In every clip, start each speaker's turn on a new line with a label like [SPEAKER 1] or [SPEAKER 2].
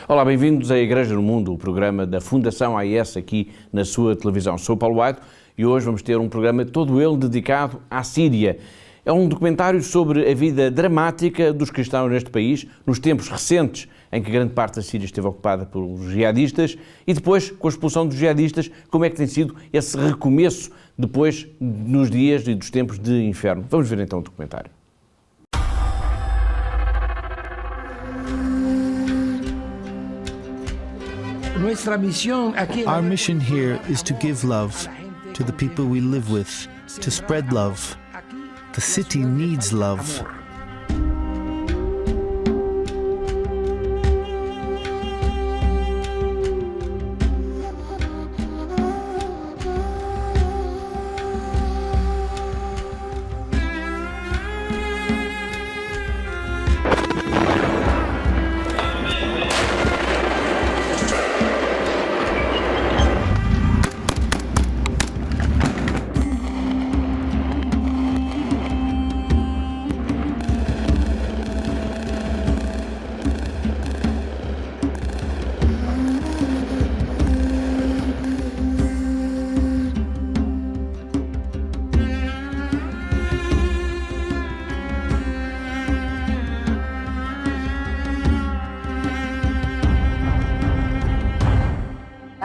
[SPEAKER 1] Olá, bem-vindos à Igreja no Mundo, o programa da Fundação AIS aqui na sua televisão. Sou Paulo Aito e hoje vamos ter um programa todo ele dedicado à Síria. É um documentário sobre a vida dramática dos cristãos neste país, nos tempos recentes em que grande parte da Síria esteve ocupada pelos jihadistas e depois, com a expulsão dos jihadistas, como é que tem sido esse recomeço depois nos dias e dos tempos de inferno. Vamos ver então o documentário.
[SPEAKER 2] Our mission here is to give love to the people we live with, to spread love. The city needs love.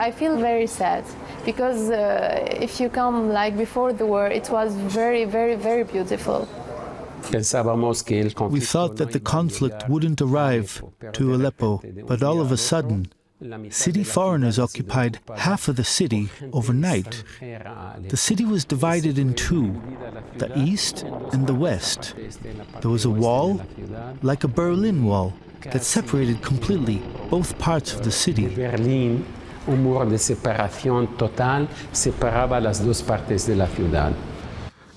[SPEAKER 3] I feel very sad because if you come like before the war, it was very, very, very beautiful.
[SPEAKER 2] We thought that the conflict wouldn't arrive to Aleppo, but all of a sudden, city foreigners occupied half of the city overnight. The city was divided in two, the east and the west. There was a wall, like a Berlin Wall, that separated completely both parts of the city.
[SPEAKER 4] Un muro de separación total separaba las dos partes de la ciudad.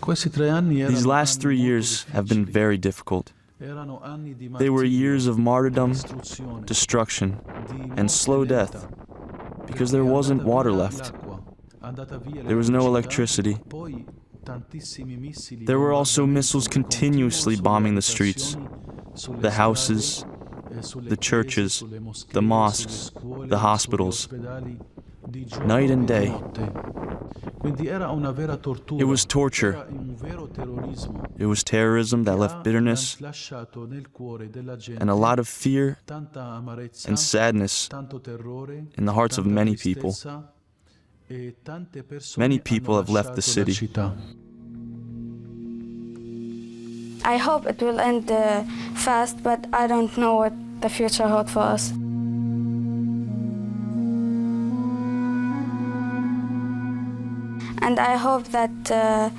[SPEAKER 5] These last 3 years have been very difficult. They were years of martyrdom, destruction, and slow death, because there wasn't water left. There was no electricity. There were also missiles continuously bombing the streets, the houses, the churches, the mosques, the hospitals, night and day. It was torture. It was terrorism that left bitterness and a lot of fear and sadness in the hearts of many people. Many people have left the city.
[SPEAKER 6] I hope it will end fast, but I don't know what the future holds for us. And I hope that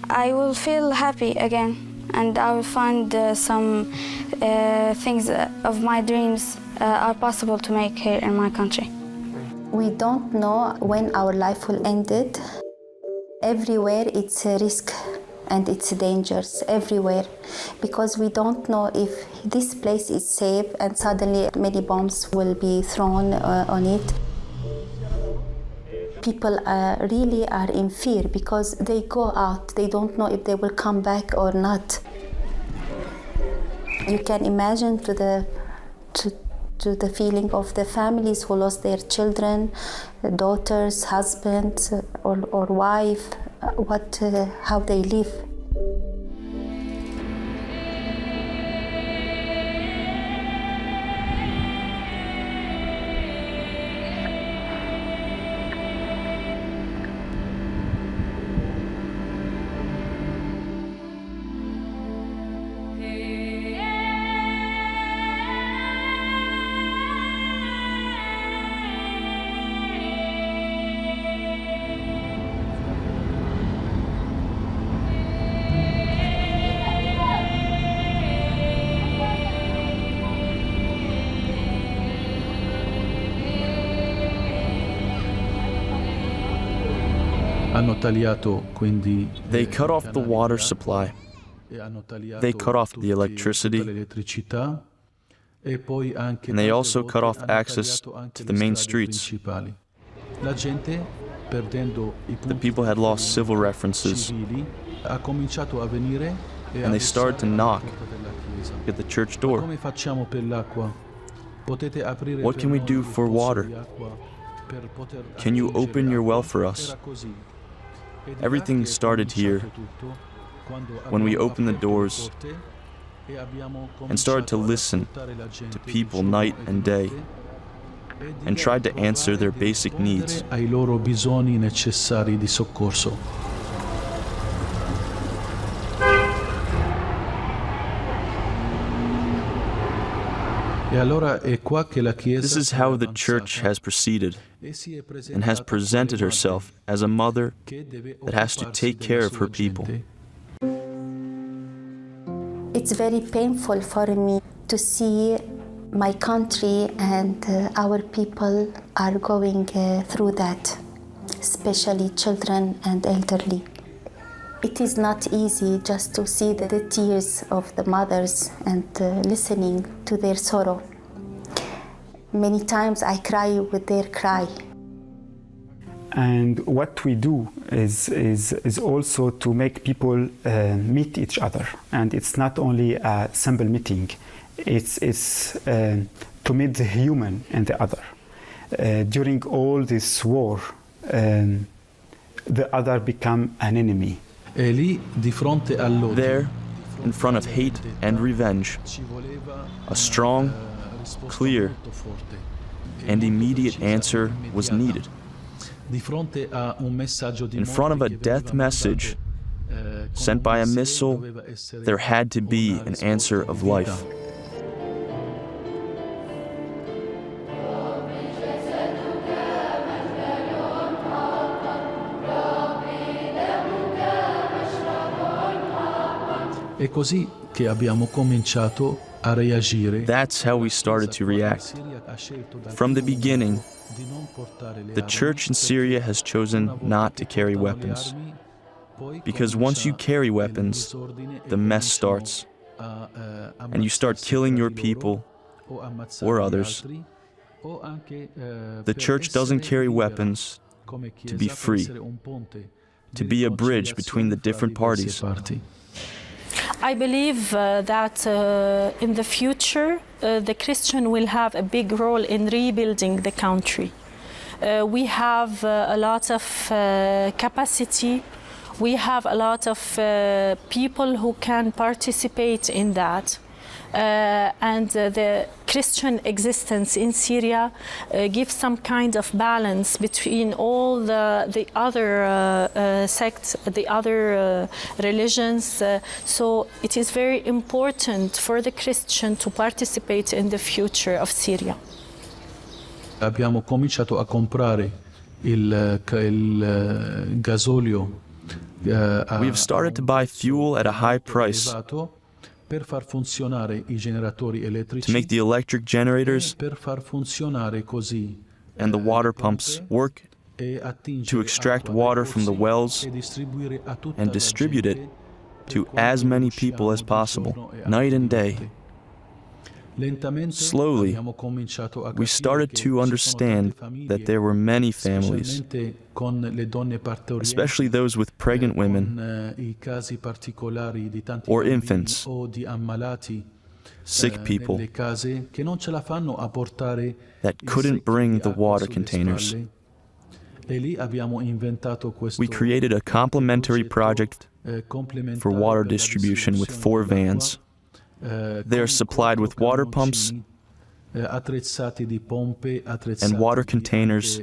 [SPEAKER 6] I will feel happy again, and I will find some things of my dreams are possible to make here in my country.
[SPEAKER 7] We don't know when our life will end it. Everywhere it's a risk. And it's dangerous everywhere because we don't know if this place is safe and suddenly many bombs will be thrown on it. People really are in fear because they go out, they don't know if they will come back or not. You can imagine to the feeling of the families who lost their children, daughters, husbands, or wife, how they live.
[SPEAKER 5] They cut off the water supply. They cut off the electricity. And they also cut off access to the main streets. The people had lost civil references. And they started to knock at the church door. What can we do for water? Can you open your well for us? Everything started here when we opened the doors and started to listen to people night and day and tried to answer their basic needs.
[SPEAKER 2] Ai loro bisogni necessari di soccorso.
[SPEAKER 5] This is how the Church has proceeded and has presented herself as a mother that has to take care of her people.
[SPEAKER 7] It's very painful for me to see my country and our people are going through that, especially children and elderly. It is not easy just to see the tears of the mothers and listening to their sorrow. Many times I cry with their cry.
[SPEAKER 8] And what we do is also to make people meet each other. And it's not only a simple meeting, it's to meet the human and the other. During all this war, the other become an enemy.
[SPEAKER 5] There, in front of hate and revenge, a strong, clear, and immediate answer was needed. In front of a death message sent by a missile, there had to be an answer of life.
[SPEAKER 2] È così che abbiamo cominciato a reagire.
[SPEAKER 5] That's how we started to react. From the beginning, the Church in Syria has chosen not to carry weapons. Because once you carry weapons, the mess starts, and you start killing your people or others. The Church doesn't carry weapons to be free, to be a bridge between the different parties.
[SPEAKER 9] I believe that in the future, the Christian will have a big role in rebuilding the country. We have a lot of capacity. We have a lot of people who can participate in that. And the Christian existence in Syria gives some kind of balance between all the other sects, the other religions. So it is very important for the Christian to participate in the future of Syria.
[SPEAKER 2] Abbiamo cominciato a comprare il gasolio.
[SPEAKER 5] We have started to buy fuel at a high price
[SPEAKER 2] per far funzionare I generatori elettrici,
[SPEAKER 5] to make the electric generators
[SPEAKER 2] per far funzionare così
[SPEAKER 5] and the water pumps work to extract water from the wells and distribute it to as many people as possible, night and day. Slowly, we started to understand that there were many families, especially those with pregnant women or infants, sick people, that couldn't bring the water containers. We created a complementary project for water distribution with 4 vans. They are supplied with water pumps and water containers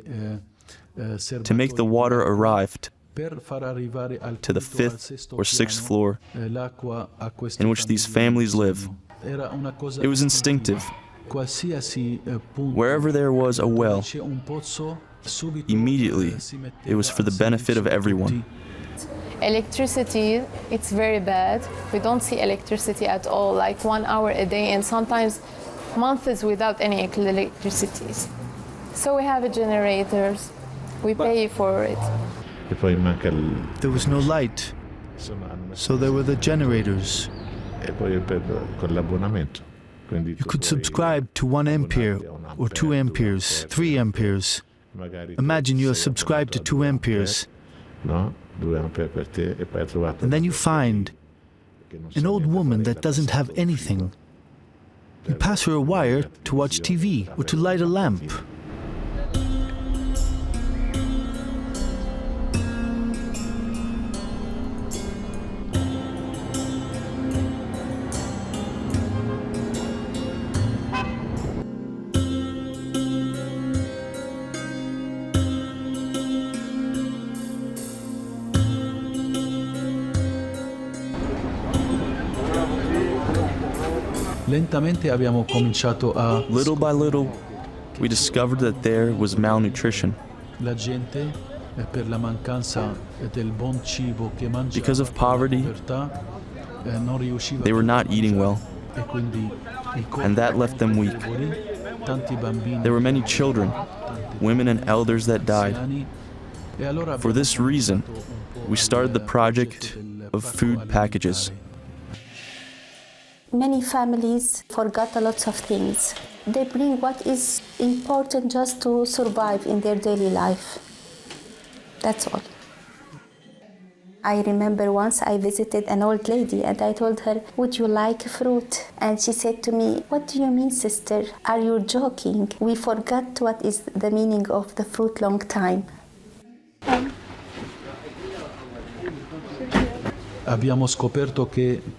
[SPEAKER 5] to make the water arrive to the 5th or 6th floor in which these families live. It was instinctive. Wherever there was a well, immediately it was for the benefit of everyone.
[SPEAKER 3] Electricity, it's very bad. We don't see electricity at all, like 1 hour a day and sometimes months without any electricity. So we have generators, we pay for it.
[SPEAKER 2] There was no light, so there were the generators. You could subscribe to 1 ampere or 2 amperes, 3 amperes. Imagine you are subscribed to 2 amperes. And then you find an old woman that doesn't have anything. You pass her a wire to watch TV or to light a lamp.
[SPEAKER 5] Little by little, we discovered that there was malnutrition. Because of poverty, they were not eating well, and that left them weak. There were many children, women and elders that died. For this reason, we started the project of food packages.
[SPEAKER 7] Many families forgot a lot of things. They bring what is important just to survive in their daily life. That's all. I remember once I visited an old lady and I told her, "Would you like fruit?" And she said to me, "What do you mean, sister? Are you joking? We forgot what is the meaning of the fruit long time."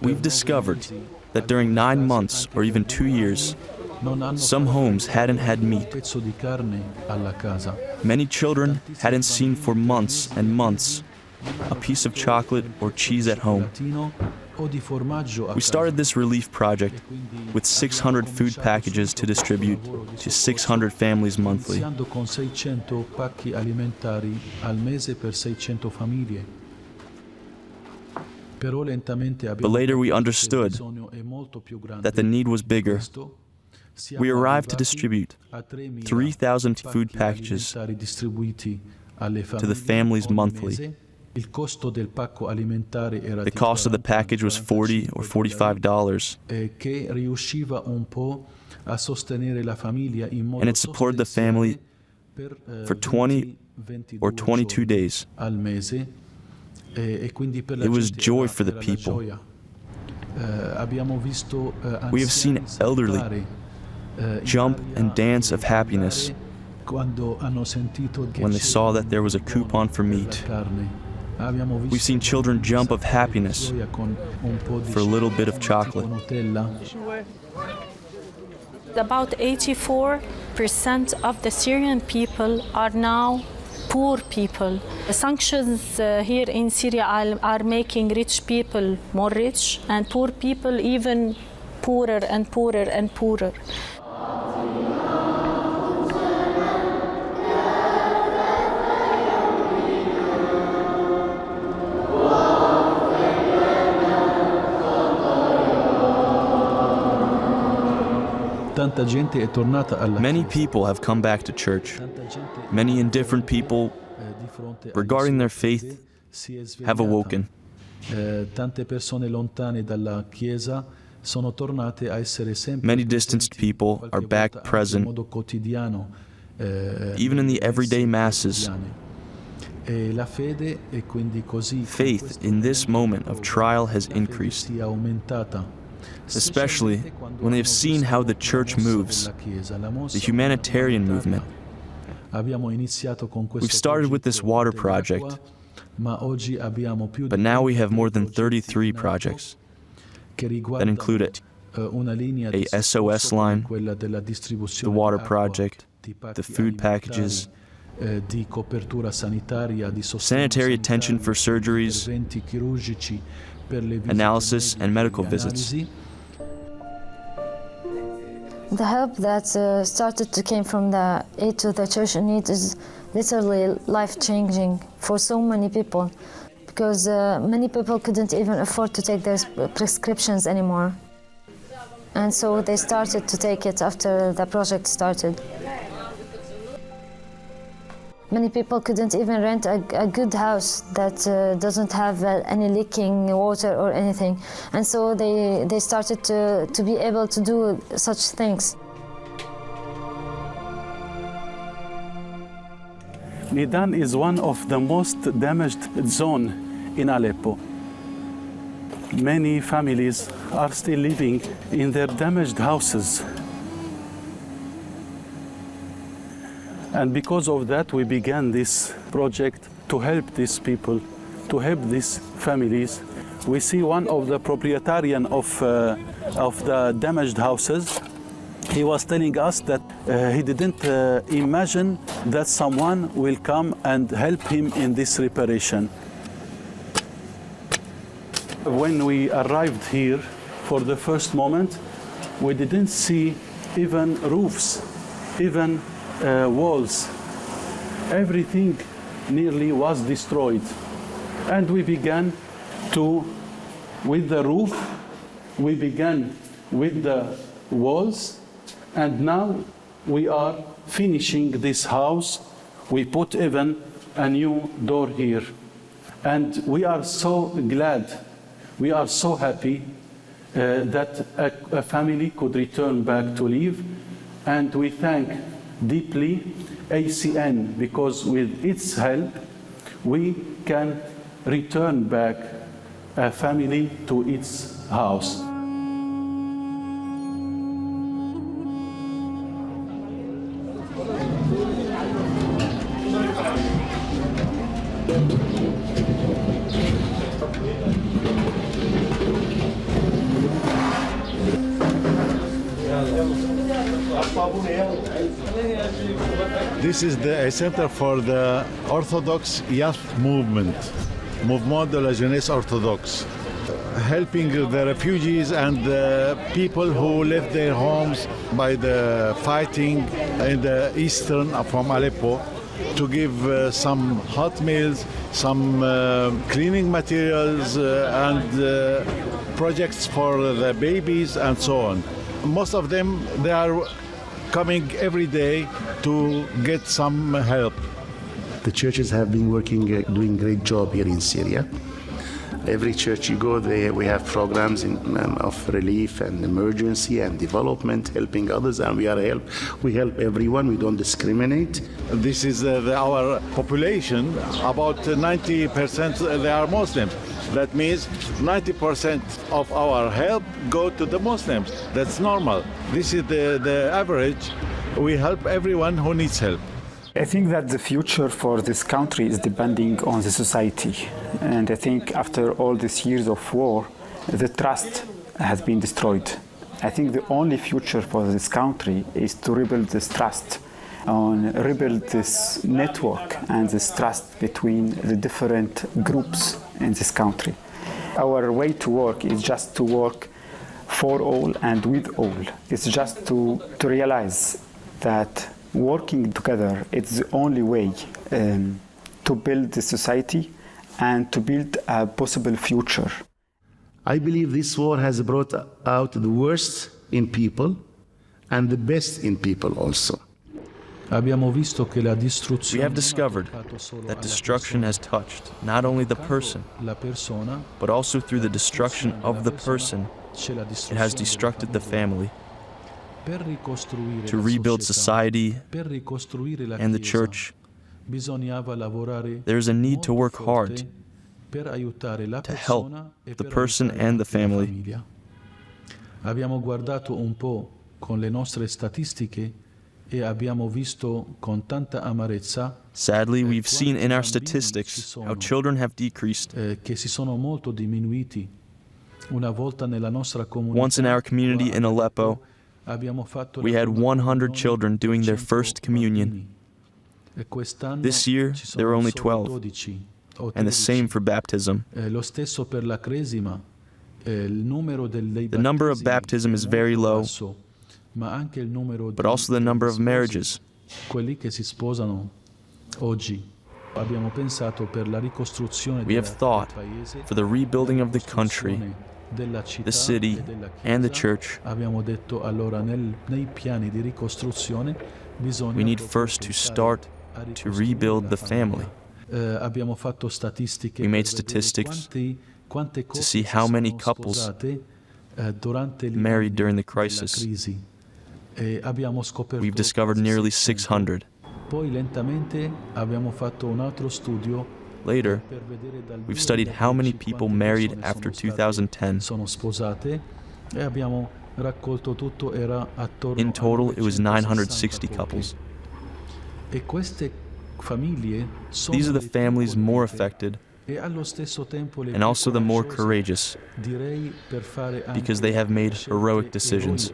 [SPEAKER 5] We've discovered that during 9 months or even 2 years, some homes hadn't had meat. Many children hadn't seen for months and months a piece of chocolate or cheese at home. We started this relief project with 600 food packages to distribute to 600 families monthly. But later we understood that the need was bigger. We arrived to distribute 3,000 food packages to the families monthly. The cost of the package was $40 or $45. And it supported the family for 20 or 22 days. It was joy for the people. We have seen elderly jump and dance of happiness when they saw that there was a coupon for meat. We've seen children jump of happiness for a little bit of chocolate.
[SPEAKER 9] About 84% of the Syrian people are now poor people. The sanctions here in Syria are making rich people more rich and poor people even poorer and poorer and poorer.
[SPEAKER 5] Many people have come back to church. Many indifferent people, regarding their faith, have awoken. Many distanced people are back present, even in the everyday masses. Faith in this moment of trial has increased, especially when they have seen how the church moves, the humanitarian movement. We've started with this water project, but now we have more than 33 projects that include a SOS line, the water project, the food packages, sanitary attention for surgeries, analysis and medical visits.
[SPEAKER 10] The help that started to came from the aid to the church in need is literally life-changing for so many people, because many people couldn't even afford to take their prescriptions anymore. And so they started to take it after the project started. Many people couldn't even rent a good house that doesn't have any leaking water or anything. And so they started to be able to do such things.
[SPEAKER 11] Nidan is one of the most damaged zones in Aleppo. many families are still living in their damaged houses. And because of that, we began this project to help these people, to help these families. We see one of the proprietarian of the damaged houses. He was telling us that he didn't imagine that someone will come and help him in this reparation. When we arrived here for the first moment, we didn't see even roofs, even walls. Everything nearly was destroyed. And we began with the roof, we began with the walls, and now we are finishing this house. We put even a new door here. And we are so glad, we are so happy that a family could return back to live. And we thank deeply ACN, because with its help, we can return back a family to its house.
[SPEAKER 12] This is a center for the Orthodox youth movement, Mouvement de la Jeunesse Orthodoxe, helping the refugees and the people who left their homes by the fighting in the eastern from Aleppo, to give some hot meals, some cleaning materials and projects for the babies and so on. Most of them, they are coming every day to get some help.
[SPEAKER 13] The churches have been working, doing a great job here in Syria. Every church you go, we have programs of relief and emergency and development, helping others, and we help everyone. We don't discriminate.
[SPEAKER 12] This is our population. About 90% they are Muslims. That means 90% of our help go to the Muslims. That's normal. This is the average. We help everyone who needs help.
[SPEAKER 8] I think that the future for this country is depending on the society. And I think after all these years of war, the trust has been destroyed. I think the only future for this country is to rebuild this trust, rebuild this network and this trust between the different groups in this country. Our way to work is just to work for all and with all. It's just to realize that working together is the only way to build the society and to build a possible future.
[SPEAKER 13] I believe this war has brought out the worst in people and the best in people also.
[SPEAKER 5] We have discovered that destruction has touched not only the person, but also through the destruction of the person, it has destructed the family. To rebuild society and the church, there is a need to work hard to help the person and the family.
[SPEAKER 14] Abbiamo guardato un po' con le nostre statistiche e abbiamo visto con tanta amarezza.
[SPEAKER 5] Sadly, we've seen in our statistics how children have decreased.
[SPEAKER 14] Che si sono molto diminuiti. Una volta nella nostra comunità.
[SPEAKER 5] Once in our community in Aleppo, we had 100 children doing their first communion. This year, there were only 12, and the same for baptism. The number of baptism is very low, but also the number of marriages. We have thought for the rebuilding of the country, the city, and the church. We need first to start to rebuild the family. We made statistics to see how many couples married during the crisis. We've discovered nearly 600. Later, we've studied how many people married after 2010. In total, it was 960 couples. These are the families more affected and also the more courageous because they have made heroic decisions.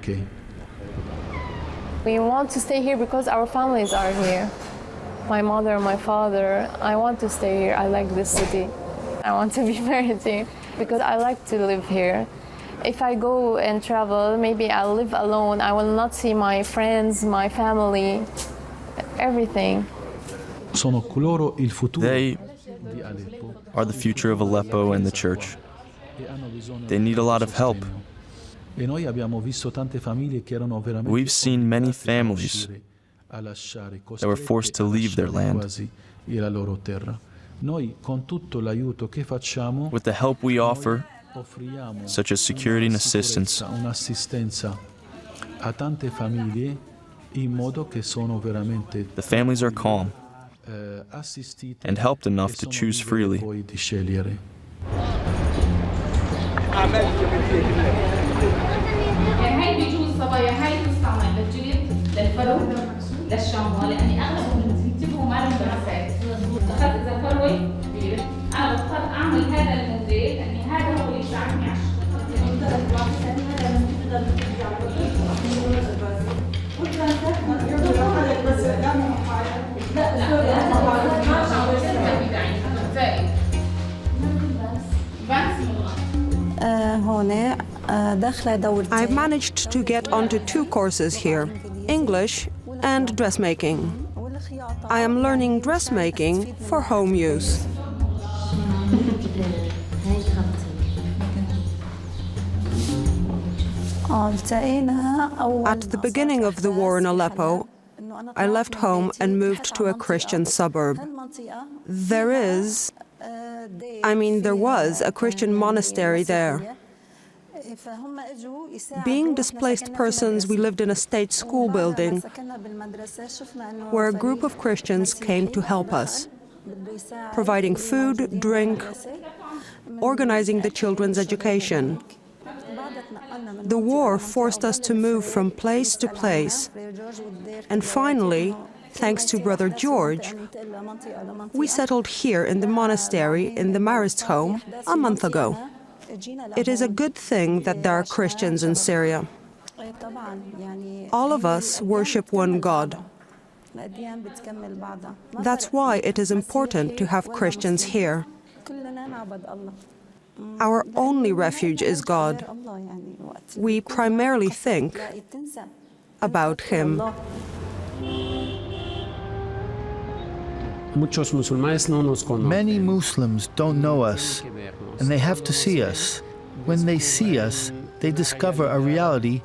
[SPEAKER 3] We want to stay here because our families are here. My mother, my father, I want to stay here. I like this city. I want to be married here because I like to live here. If I go and travel, maybe I'll live alone. I will not see my friends, my family, everything.
[SPEAKER 5] They are the future of Aleppo and the church. They need a lot of help. We've seen many families that were forced to leave their land. With the help we offer, such as security and assistance, the families are calm and helped enough to choose freely.
[SPEAKER 15] للشامبو لاني اغلبهم بتنتبهوا ما لهم دراسات دخلت اذا فروه كبير انا بضطر اعمل هذا الموديل لاني هذا هو اللي يساعدني على
[SPEAKER 16] I've managed to get onto 2 courses here, English and dressmaking. I am learning dressmaking for home use. At the beginning of the war in Aleppo, I left home and moved to a Christian suburb. There was a Christian monastery there. Being displaced persons, we lived in a state school building where a group of Christians came to help us, providing food, drink, organizing the children's education. The war forced us to move from place to place, and finally, thanks to Brother George, we settled here in the monastery in the Marist home a month ago. It is a good thing that there are Christians in Syria. All of us worship one God. That's why it is important to have Christians here. Our only refuge is God. We primarily think about Him.
[SPEAKER 2] Many Muslims don't know us, and they have to see us. When they see us, they discover a reality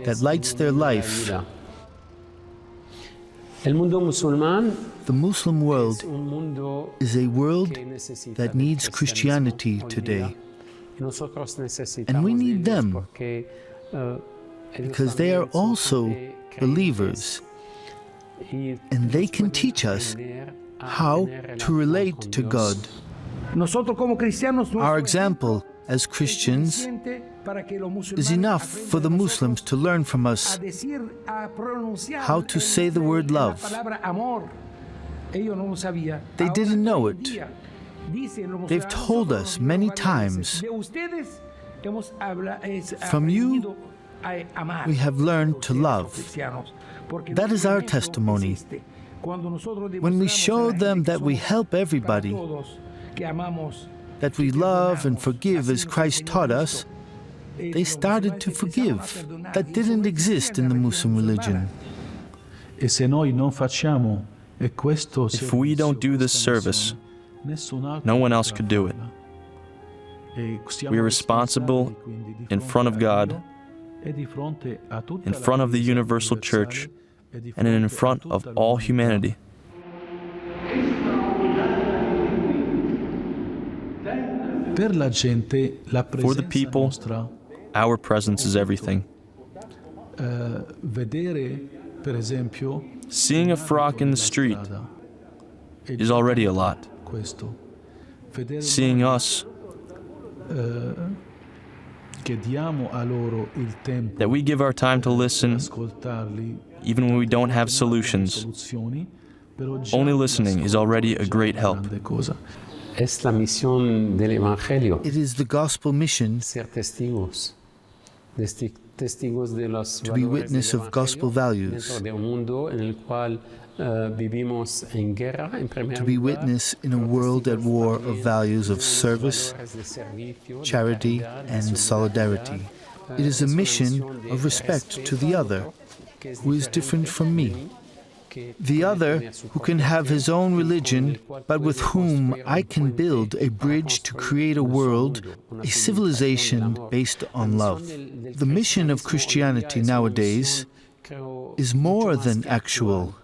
[SPEAKER 2] that lights their life. The Muslim world is a world that needs Christianity today. And we need them because they are also believers. And they can teach us how to relate to God. Our example as Christians is enough for the Muslims to learn from us how to say the word love. They didn't know it. They've told us many times, from you we have learned to love. That is our testimony. When we show them that we help everybody, that we love and forgive as Christ taught us, they started to forgive. That didn't exist in the Muslim religion.
[SPEAKER 5] If we don't do this service, no one else could do it. We are responsible in front of God, in front of the universal church, and in front of all humanity. For the people, our presence is everything. Seeing a frock in the street is already a lot. seeing us, that we give our time to listen, even when we don't have solutions. Only listening is already a great help.
[SPEAKER 2] It is the gospel mission to be witness of gospel values, to be witness in a world at war of values of service, charity, and solidarity. It is a mission of respect to the other, who is different from me. The other who can have his own religion, but with whom I can build a bridge to create a world, a civilization based on love. The mission of Christianity nowadays is more than actual.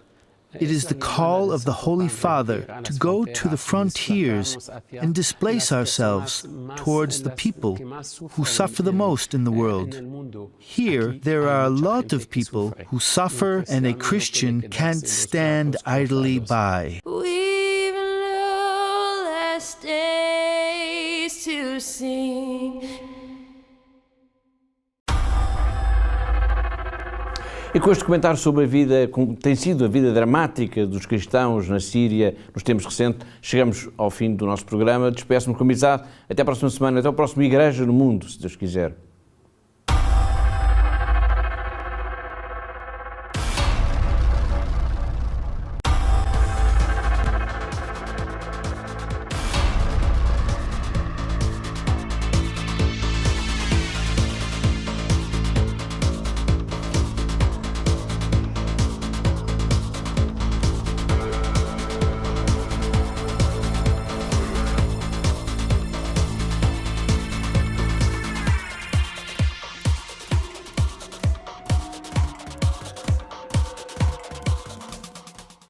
[SPEAKER 2] It is the call of the Holy Father to go to the frontiers and displace ourselves towards the people who suffer the most in the world. Here, there are a lot of people who suffer, and a Christian can't stand idly by.
[SPEAKER 17] We've no less days to sing.
[SPEAKER 1] E com este comentário sobre a vida, como tem sido a vida dramática dos cristãos na Síria nos tempos recentes, chegamos ao fim do nosso programa. Despeço-me com amizade. Até a próxima semana, até o próximo Igreja no Mundo, se Deus quiser.